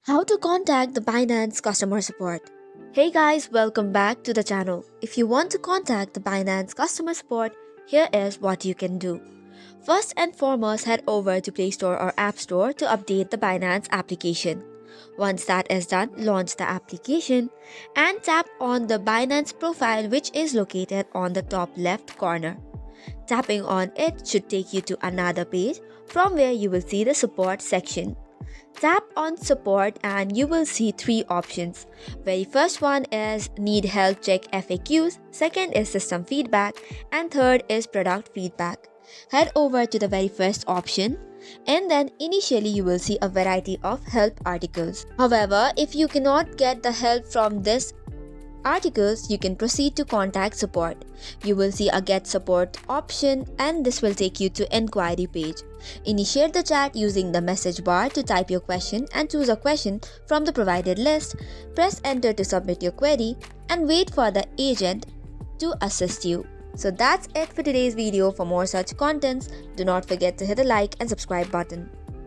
How to contact the Binance customer support. Hey guys, welcome back to the channel. If you want to contact the Binance customer support, here is what you can do. First and foremost, head over to Play Store or App Store to update the Binance application. Once that is done, launch the application and tap on the Binance profile, which is located on the top left corner. Tapping on it should take you to another page from where you will see the support section. Tap on support and you will see three options. Very first one is need help check FAQs, second is system feedback, and third is product feedback. Head over to the very first option and then initially you will see a variety of help articles. However, if you cannot get the help from this articles, you can proceed to contact support. You will see a get support option and this will take you to inquiry page. Initiate the chat using the message bar to type your question and choose a question from the provided list. Press enter to submit your query and wait for the agent to assist you. So that's it for today's video. For more such contents, do not forget to hit the like and subscribe button.